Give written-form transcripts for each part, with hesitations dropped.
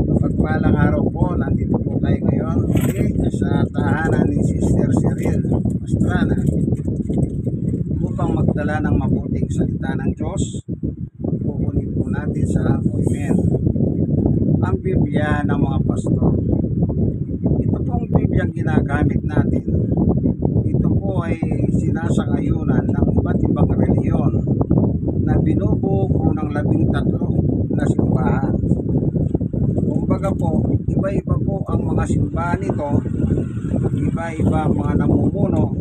Mapagpalang araw po, nandito po tayo ngayon sa tahanan ni Sister Cheryl Pastrana upang magdala ng mabuting salita ng Diyos. Kukunin po natin sa appointment ang Biblia ng mga pastor. Ito pong Biblia ang ginagamit natin. Ito po ay sinasangayunan ng iba't ibang reliyon na binubuo po ng 13 na simbahan. Kumbaga po, iba-iba po ang mga simbahan nito, iba-iba ang mga namumuno,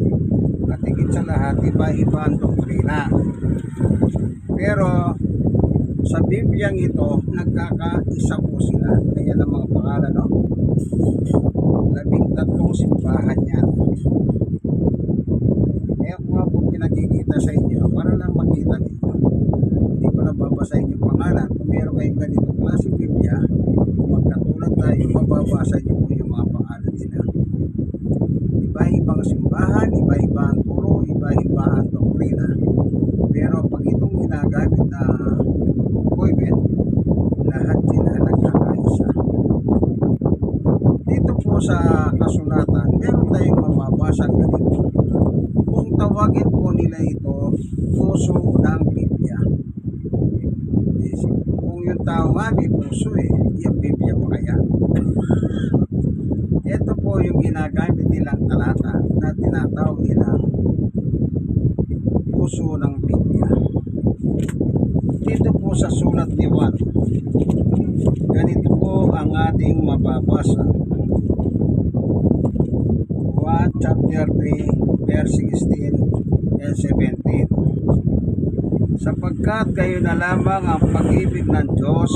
at higit sa lahat, iba-iba ang doktrina. Pero sa Bibliang ito, nagkakaisa po sila. Kaya ng mga pangalan, no? 13 simbahan yan. Kaya ko nga po pinakikita sa inyo para lang makita ninyo. Hindi ko na babasahin yung pangalan. Kung meron kayong ganitong klaseng Biblia, magkatulad tayo, mababasa nyo po yung mga pangalan nila. Iba-ibang simbahan, iba-ibang turo, iba-ibang doktrina. Pero pag itong ginagamit na appointment, lahat sila nagkakaisa. Dito po sa kasulatan, meron tayong mababasang ganito. Kung tawagin po nila ito, puso ng Biblia. Kung yung tao nga may puso yung Biblia pa kaya? Ito po yung ginagamit nilang talata na tinatawag nilang puso ng Biblia. Dito po sa sulat ni Juan, ganito po ang ating mababasa. Juan chapter 3 verse 16 and 17. Sapagkat kayo na lamang ang pag-ibig ng Diyos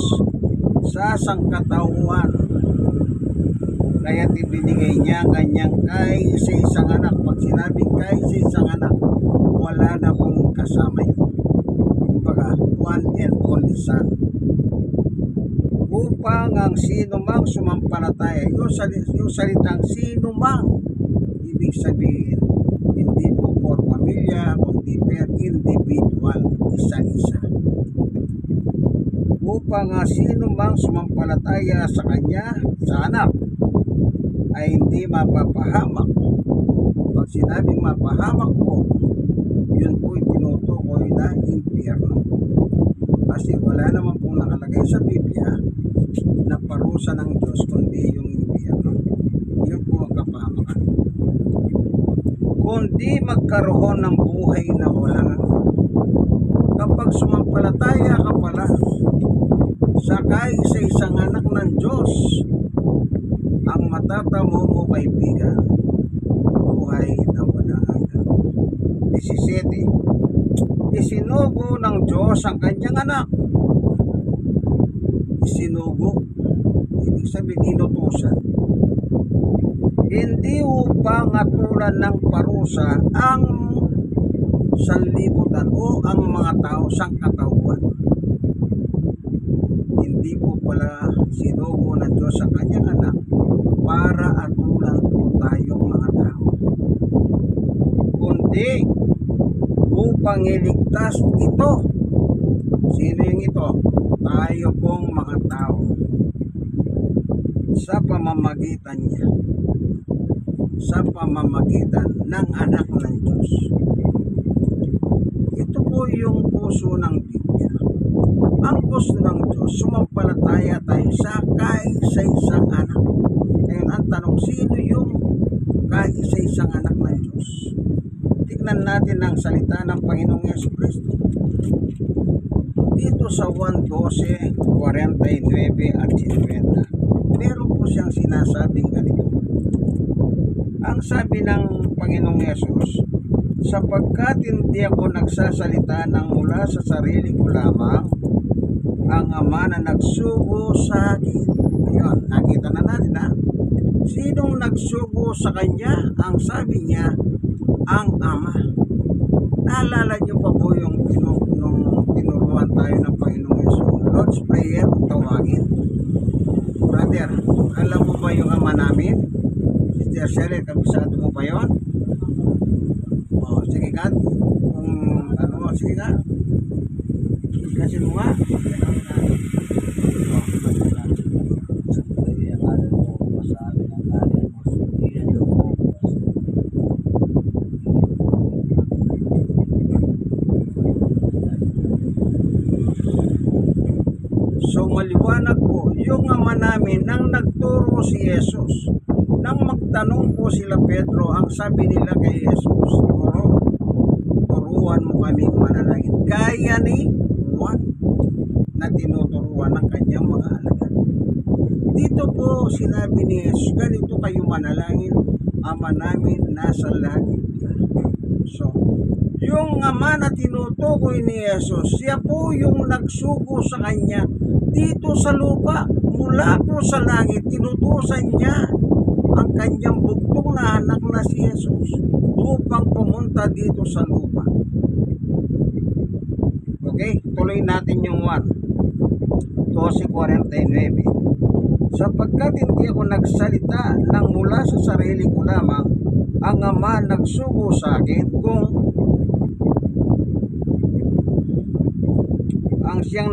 sa sangkatauhan, kaya't ibinigay niya ang kanyang kaisa-isang anak. Pag sinabing kaisa-isang anak, wala na pong kasama yun. Kumbaga, one and only son. Upang ang sino mang sumampalataya, yung salitang sino mang, ibig sabihin, hindi po for pamilya, kundi per individual, isa-isa. Upang ang sino mang sumampalataya sa kanya, sa anak, ay hindi mapapahamak. Pag sinabing mapahamak po, yun po tinutukoy na impyerno. Kasi wala naman pong nakalagay sa Biblia na parusa ng Diyos kundi yung impyerno. Yun po ang kapahamakan. Kundi magkaroon ng buhay na walang kapag sumampalataya ka pala sa kaisa-isang anak ng Diyos, ang matatamo mo kaibigan, buhay na walang hanggan. 17. Isinugo ng Diyos ang kanyang anak. Isinugo, ibig sabihin inutusan. Hindi upang atulan ng parusa ang sanlibutan o ang mga tao sangkatauhan. Hindi po pala sinugo ng Diyos ang kanyang anak para atulan po tayong mga tao, kundi upang iligtas ito. Sino yung ito? Tayo pong mga tao sa pamamagitan niya, sa pamamagitan ng anak ng Diyos. Ito po yung puso ng Biblia. Ang gusto ng Diyos, sumampalataya tayo sa kaisa-isang anak. Ngayon, ang tanong, sino yung kaisa-isang anak ng Diyos? Tignan natin ang salita ng Panginoong Jesucristo. Dito sa 1:12, 49 at 50, meron po siyang sinasabing ganito. Ang sabi ng Panginoong Yesus, sapagkat hindi ako nagsasalita ng mula sa sarili ko lamang, ang Ama na nagsugo sa akin. Ayun, nakita na natin ha. Sinong nagsugo sa kanya? Ang sabi niya, ang Ama. Naalala niyo pa po yung nung tinuruan tayo ng Panginoong Yesus, Lord's Prayer, tawagin. Brother, alam mo ba yung Ama namin? Sister Cheryl, kabisado mo ba yun? O, sige ka. Kung ano, sige ka. Kasi mo nga. So maliwanag po, yung ama namin nang nagturo si Jesus, nang magtanong po sila Pedro, ang sabi nila kay Jesus, turuan mo kaming manalangin. Gaya ni Juan na tinuturuan ng kanyang mga alagad. Dito po sinabi ni Jesus, ganito kayo manalangin, Ama namin nasa langit ka. So, yung ama na tinutukoy ni Jesus, siya po yung nagsugo sa kanya dito sa lupa. Mula po sa langit, tinutusan niya ang kanyang bugtong na anak na si Jesus upang pumunta dito sa lupa. Okay, tuloy natin yung 1:49. Sapagkat hindi ako nagsalita ng mula sa sarili ko lamang, ang Ama nagsugo sa akin kung ang siyang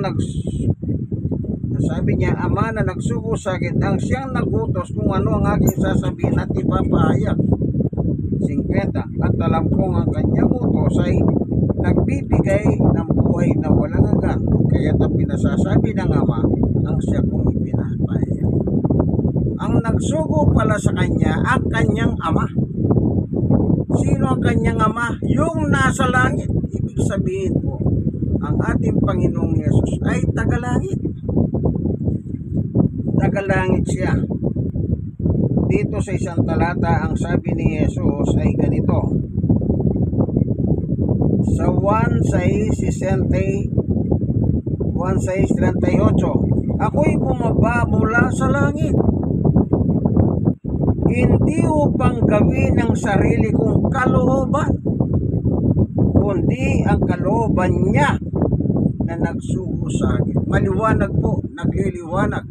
sabi niya, Ama na nagsugo sa akin, ang siyang nagutos kung ano ang aking sasabihin at ipapahayag. 50. At alam kong ang kanyang utos ay nagbibigay ng buhay na walang hanggan, kaya't ang pinasasabi ng Ama ang siya kong ipinapahayag. Ang nagsugo pala sa kanya, ang kanyang ama. Sino ang kanyang ama? Yung nasa langit. Ibig sabihin po, ang ating Panginoong Yesus ay tagalangit. Tagalangit siya. Dito sa isang talata, ang sabi ni Jesus ay ganito. Sa 1:38, ako'y bumaba mula sa langit, hindi upang gawin ang sarili kong kalooban, kundi ang kalooban niya na nagsugo sa akin. Maliwanag po, nagliliwanag.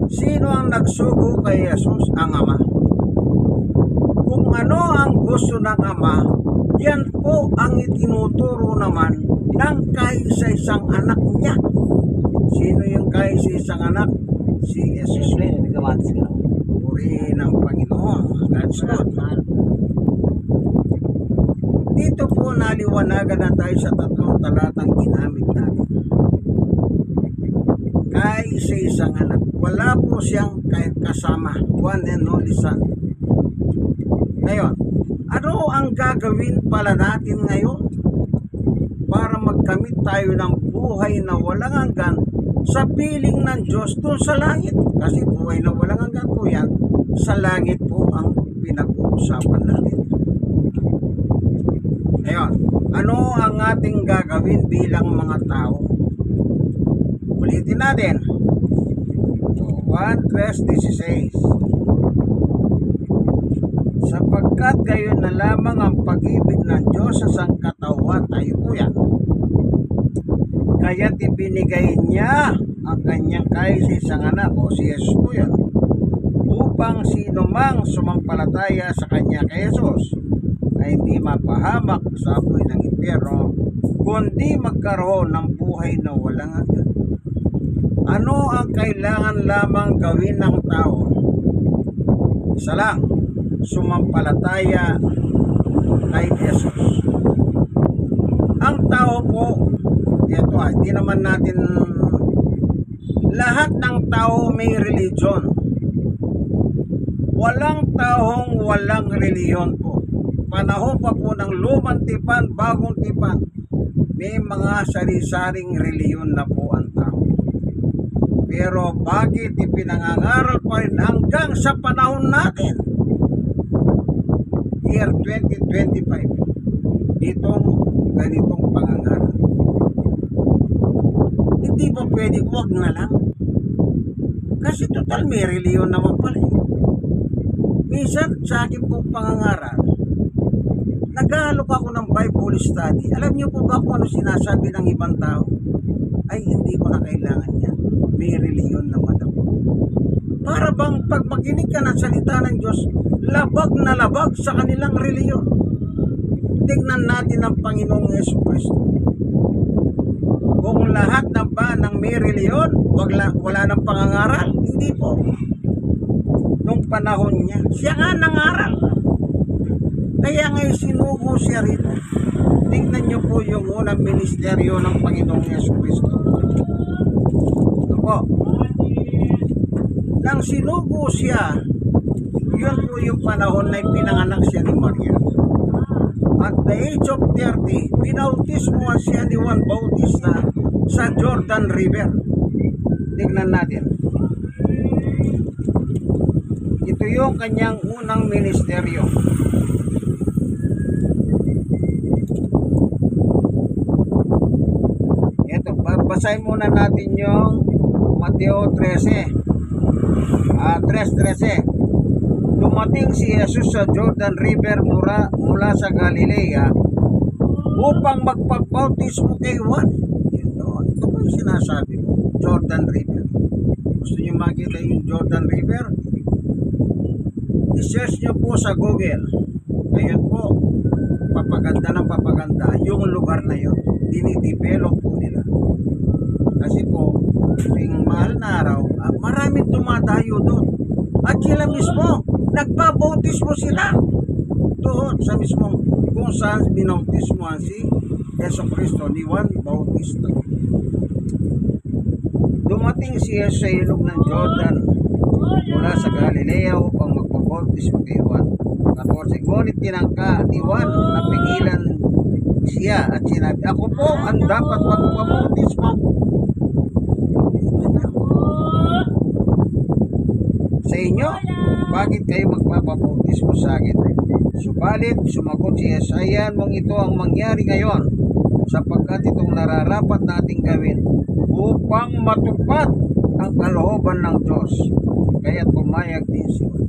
Sino ang nagsugo kay Jesus? Ang Ama. Kung ano ang gusto ng Ama, yan po ang itinuturo naman ng kaisa-isang anak niya. Sino yung kaisa-isang anak? Si Jesus. Puri ng Panginoon. God's God. Dito po naliwanagan na tayo sa tatlong talatang ginamit natin. Kaisa-isang anak. Wala po siyang kasama. One and only Son. Ngayon, ano ang gagawin pala natin ngayon para magkamit tayo ng buhay na walang hanggan sa piling ng Diyos doon sa langit? Kasi buhay na walang hanggan po yan, sa langit po ang pinag-uusapan natin. Ngayon, ano ang ating gagawin bilang mga tao? Ulitin natin. 1:16. Sapagkat gayon na lamang ang pag-ibig ng Diyos sa sangkatawan, tayo po yan. Kaya't ibinigay niya ang kanyang kaisa-isang anak, o si Jesus po yan, upang sino mang sumampalataya sa kanya kay Jesus ay hindi mapahamak sa apoy ng impyerno, kundi magkaroon ng buhay na walang hanggan. Ano ang kailangan lamang gawin ng tao? Isa lang, sumampalataya kay Jesus. Ang tao po, ito hindi naman natin, lahat ng tao may religion. Walang taong walang reliyon po. Panahon pa po ng lumang tipan, bagong tipan, may mga sari-saring reliyon na po ang tao. Pero bakit ipinangangaral pa rin hanggang sa panahon natin? Year 2025, itong ganitong pangangaral. Hindi ba pwede wag na lang? Kasi total may reliyon naman pala. Minsan sa akin pong pangangaral, nag-aalok ako ng Bible study. Alam niyo po ba kung ano sinasabi ng ibang tao? Ay, hindi ko na kailangan yan. May reliyon naman ako. Para bang pag makinig ka ng salita ng Diyos, labag na labag sa kanilang reliyon. Tignan natin ang Panginoong Jesucristo. Kung lahat na ba ng may reliyon, wala ng pangangaral? Hindi po. Nung panahon niya, siya nga nangaral. Kaya ngayon sinugo siya rito. Tingnan niyo po yung unang ministeryo ng Panginoong Jesucristo. po. Nang sinugo siya, yun po yung panahon na pinanganak siya ni Maria. At the age of 30, binautismo siya ni Juan Bautista sa Jordan River. Tignan natin. Ito yung kanyang unang ministeryo. Ito, basahin muna natin yung Mateo 13. 3:13. Dumating si Jesus sa Jordan River mula sa Galilea upang magpagbautismo kay Juan. Ito po yung sinasabi ko, Jordan River. Gusto niyo makita yung Jordan River? I-search nyo po sa Google. Ngayon po, papaganda ng papaganda yung lugar na yun. Dinidevelop po nila. Kasi po, tuwing mahal na araw, maraming dumadayo doon. At sila mismo, nagbabautismo sila. Doon sa mismo kung saan binautismoan si Yeso Cristo ni Juan Bautista. Dumating si Jesus sa ilog ng Jordan mula sa Galilea upang magpabautismo kay Juan. 14. Ngunit tinangka ni Juan na pigilan siya at sinabi, ako po ang dapat magpabautismo sa inyo. Bakit kayo magpapabautismo sa akin? Subalit sumagot si Jesus, ayan mong ito ang mangyari ngayon sapagkat itong nararapat nating gawin upang matupad ang kalooban ng Diyos. Kaya pumayag din si Juan.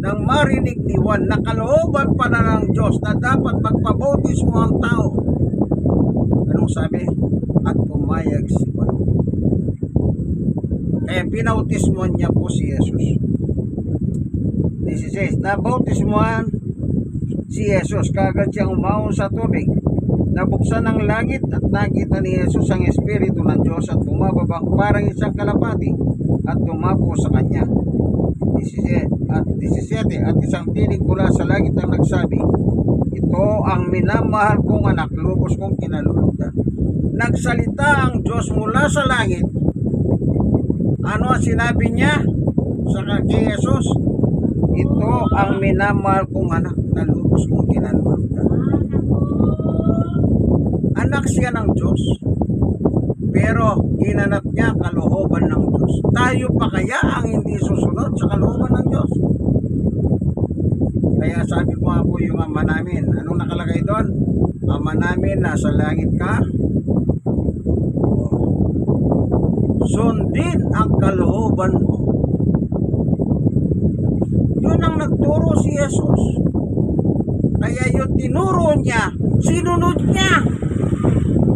Nang marinig ni Juan na kalooban pala ng Diyos na dapat magpabautismo ang tao, anong sabi? At pumayag si Juan. Kaya pinautismoan niya po si Jesus. 16. Nabautismoan si Jesus, kagad siyang umahon sa tubig. Nabuksan ang langit at nakita ni Jesus ang Espiritu ng Diyos at bumababa parang isang kalapati at tumapo sa kanya. 17. At isang tinig mula sa langit ang nagsabi, ito ang minamahal kong anak, lubos kong kinalulugdan. Nagsalita ang Diyos mula sa langit. Ano ang sinabi niya sa kay Jesus? Ito ang minamahal kong anak na lubos kong kinalulugdan. Anak siya ng Diyos, pero ginanap niya kalooban ng Diyos. Tayo pa kaya ang hindi susunod sa kalooban ng Diyos? Kaya sabi ko nga po yung ama namin, anong nakalagay doon? Ama namin, nasa langit ka, sundin ang kalooban mo. Yun ang nagturo si Jesus. Kaya yung tinuro niya, sinunod niya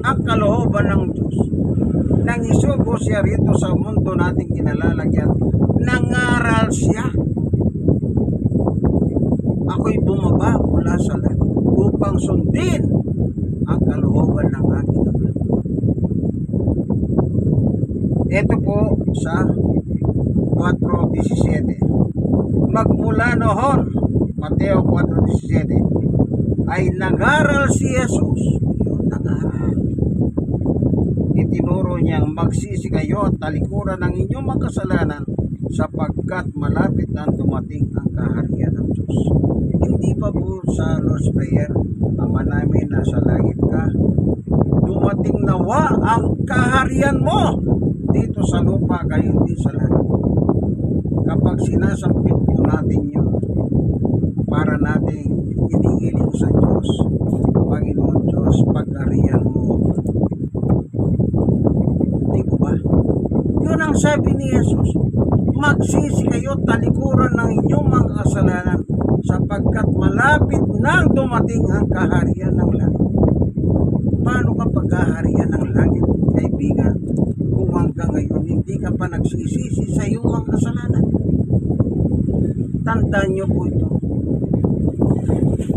ang kalooban ng Diyos. Nang isugo siya rito sa mundo nating kinalalagyan, nangaral siya. Ako'y bumaba mula sa langit upang sundin ang kalooban ng aking Ama. Ito po sa 4:17. Magmula noon, Mateo 4:17, ay nag-aral si Jesus. Yun, nag-aral. Itinuro niyang magsisi kayo at talikuran ng inyong mga kasalanan sapagkat malapit na dumating ang kaharian ng Diyos. Hindi pa po sa Lord's Prayer, Ama namin nasa langit ka, dumating nawa ang kaharian mo dito sa lupa gayon din sa langit. Kapag sinasampit po natin yun, para nating inihiling sa Diyos, Panginoon Diyos, pag-ariyan mo. Di ba ba? Yun ang sabi ni Jesus, magsisi kayo, talikuran ng inyong mga kasalanan sapagkat malapit nang dumating ang kaharian ng langit. Paano ka pag-kaharian ng langit, kaibigan, kung hanggang ngayon hindi ka pa nagsisisi sa iyong mga kasalanan? Tandaan niyo po ito.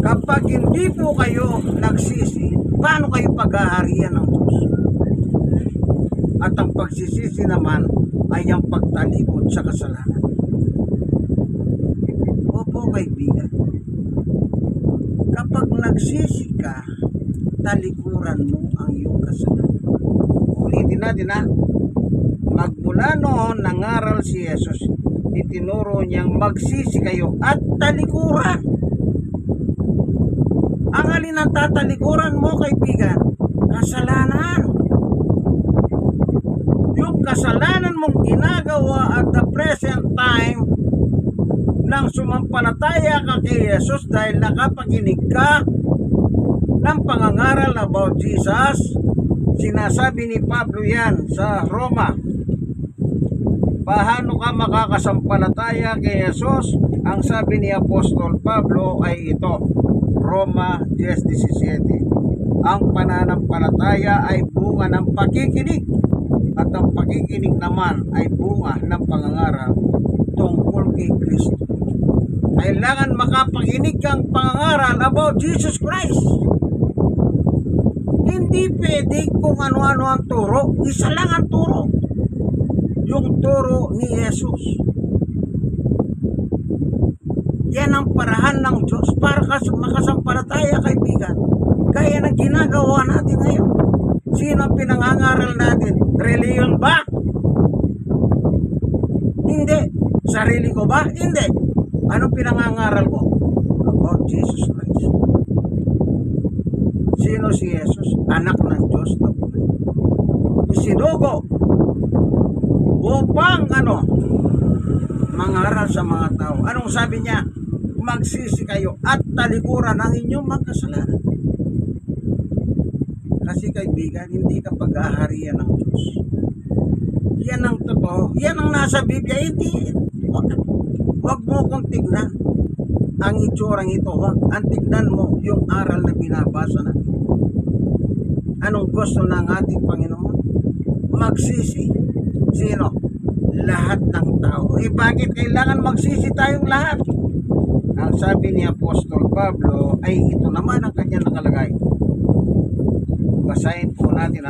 Kapag hindi po kayo nagsisi, paano kayo pag-aharian ng Diyos? At ang pagsisisi naman ay ang pagtalikod sa kasalanan. Opo kaibigan, kapag nagsisi ka, talikuran mo ang iyong kasalanan. Ulitin natin ha. Magmula noon, nangaral si Jesus. Itinuro niyang magsisi kayo at talikuran. Ang alin ang tatalikuran mo, kaibigan? Kasalanan. Yung kasalanan mong ginagawa at the present time nang sumampalataya ka kay Jesus dahil nakapakinig ka ng pangangaral about Jesus. Sinasabi ni Pablo yan sa Roma. Paano ka makakasampalataya kay Jesus? Ang sabi ni Apostol Pablo ay ito, Roma 10:17. Ang pananampalataya ay bunga ng pakikinig, at ang pakikinig naman ay bunga ng pangangaral tungkol kay Kristo. Kailangan makapakinig kang pangangaral about Jesus Christ. Hindi pwede kung ano-ano ang turo. Isa lang ang turo. Yung turo ni Jesus. Yan ang parahan ng Diyos para makasampalataya, kaibigan. Kaya na ginagawa natin ngayon. Sino ang pinangangaral natin? Reliyon ba? Hindi. Sarili ko ba? Hindi. Anong pinangangaral ko? About Jesus Christ. Sino si Jesus? Anak ng Diyos na buhay. Isinugo upang mangaral sa mga tao. Anong sabi niya? Magsisi kayo at talikuran ang inyong mga kasalanan. Kasi kaibigan, hindi ka pag-aharian ng Diyos. Yan ang totoo. Yan ang nasa Biblia. Hindi. Huwag mo kong tignan ang itsurang ito. Ang tignan mo yung aral na binabasa natin. Anong gusto ng ating Panginoon? Magsisi. Sino? Lahat ng tao. Bakit kailangan magsisi tayong lahat? Ang sabi ni Apostol Pablo ay ito naman ang kanya nakalagay. Basahin po natin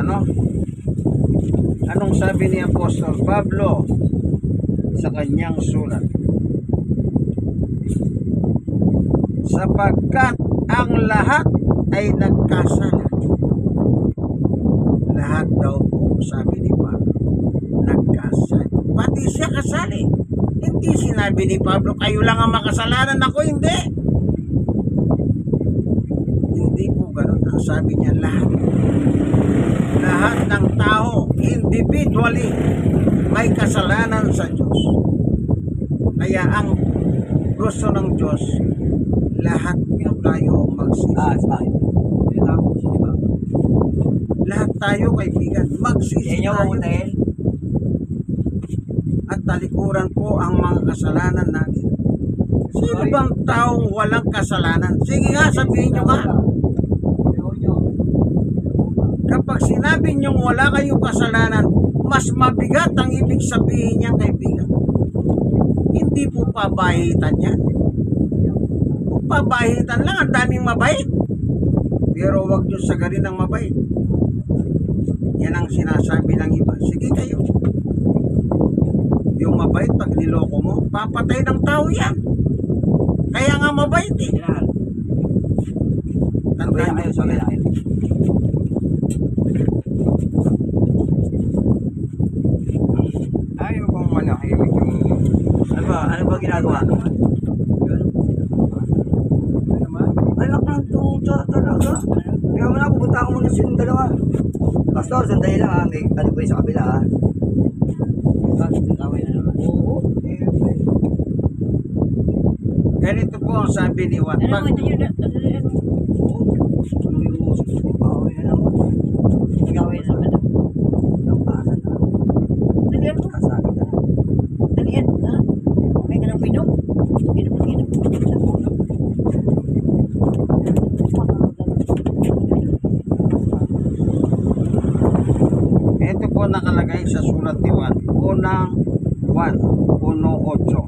Anong sabi ni Apostol Pablo sa kanyang sulat? Sapagkat ang lahat ay nagkasala. Lahat daw po, sabi ni Pablo, nagkasala. Pati siya kasali. Hindi sinabi ni Pablo, kayo lang ang makasalanan, ako hindi. Hindi po ganun. Ang sabi niya, lahat. Lahat ng tao, individually, may kasalanan sa Diyos. Kaya ang gusto ng Diyos, lahat yung tayo magsisi. Lahat tayo, kaibigan, magsisi tayo. At talikuran po ang mga kasalanan natin. Sino bang taong walang kasalanan? Sige nga, sabihin nyo nga. Kapag sinabi nyo wala kayong kasalanan, mas mabigat ang ibig sabihin niyan, kaibigan. Hindi po pabahitan yan. Pabahitan lang, ang daming mabait. Pero wag nyo sagarin ng mabait. Yan ang sinasabi ng iba. Sige kayo. Yung mabait, pag niloko mo, papatay ng tao yan. Kaya nga mabait eh. Tandaan nyo sa natin. Ayaw kong manahimik yung... Ano ba ginagawa? Anak ng tuta talaga. Kaya mo na, pupunta ako muna silang dalawa. Pastor, sandali lang ha. May kaliboy sa kabila ha. Oo. Ganito po ang sabi ni Juan. Ito po nakalagay sa sulat ni Juan. Unang 1:8.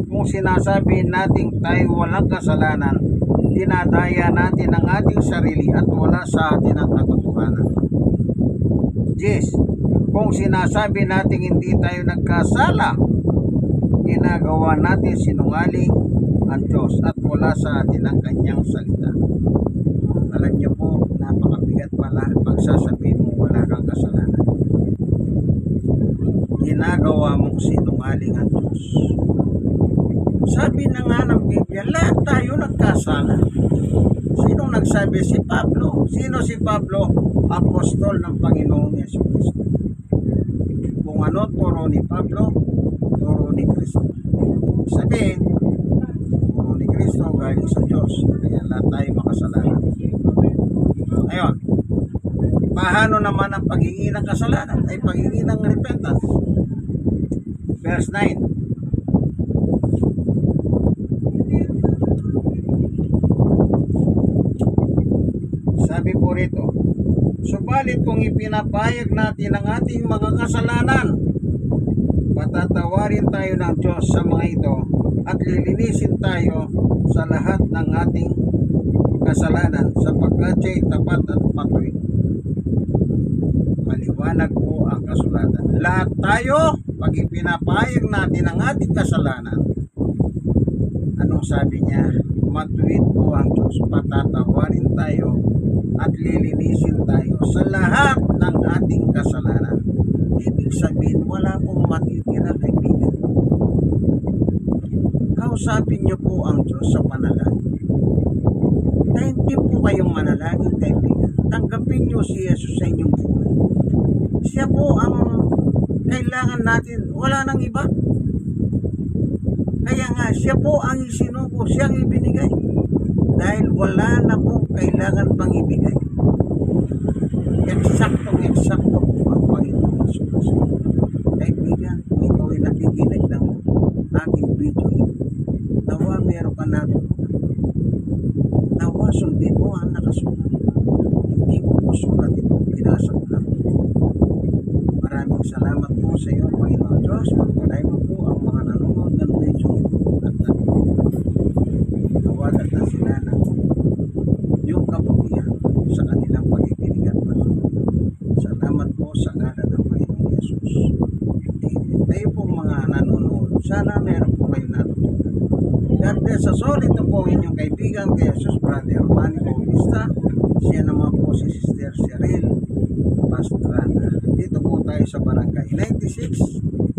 Kung sinasabi natin tayo walang kasalanan, dinadaya natin ang ating sarili at wala sa atin ang katotohanan. 10. Kung sinasabi natin hindi tayo nagkasala, ginagawa natin sinungaling ang Diyos at wala sa atin ang kanyang salita. Alam niyo po, napakabigat pala pag sasabihin mo wala kang kasalanan. ginagawa mong sinungaling ang Diyos. Sabi na nga ng Biblia, lahat tayo nagkasala. Sinong nagsabi? Si Pablo. Sino si Pablo? Apostol ng Panginoong Jesucristo. Kung ano turo ni Pablo, turo ni Cristo. Sabihin, turo ni Cristo galing sa Diyos. Kaya lahat tayo makasalanan. Ngayon, paano naman ang paghingi ng kasalanan? Ay paghingi ng repentance. Verse 9. Sabi po rito, subalit kung ipinapayag natin ang ating mga kasalanan, patatawarin tayo ng Diyos sa mga ito at lilinisin tayo sa lahat ng ating kasalanan sapagkat siya'y tapat at patuloy. Maliwanag po ang kasulatan. Lahat tayo, pag ipinapayag natin ang ating kasalanan, anong sabi niya? Matuwid po ang Diyos, patatawarin tayo at lilinisin tayo sa lahat ng ating kasalanan. Ibig sabihin, wala pong matitira, kaibigan. Kausapin niyo po ang Diyos sa panalangin. Hindi po kayong manalangin, kaibigan. Tanggapin niyo si Jesus sa inyong buhay. Siya po ang kailangan natin. Wala nang iba. Kaya nga, siya po ang isinuko, siyang ibinigay. Dahil wala na po kailangan pang ibigay. Eksakto po ang Panginoon Jesus. Kaibigan, ikaw ay nakikinig ng aking video ito. Nawa meron ka natin. Nawa sundin mo ang nakasulat. Hindi ko po sulat ito. Pinasa ko lang. Maraming salamat po sa iyo, Panginoon Diyos. Pagpalay mo po ang mga nanonood ng video ito. At nawagan na sila ng yung kabutihan sa kanilang pagkikinig at panonood. Salamat po sa ngalan ng Panginoong Jesus. Kayo po mga nanonood, sana meron po kayo natutunan. God bless us all. Ito po inyong kaibigan kay Jesus, Brother Manny Bautista. Siya naman po si Sister Cheryl Pastrana. Dito po tayo sa Barangay 96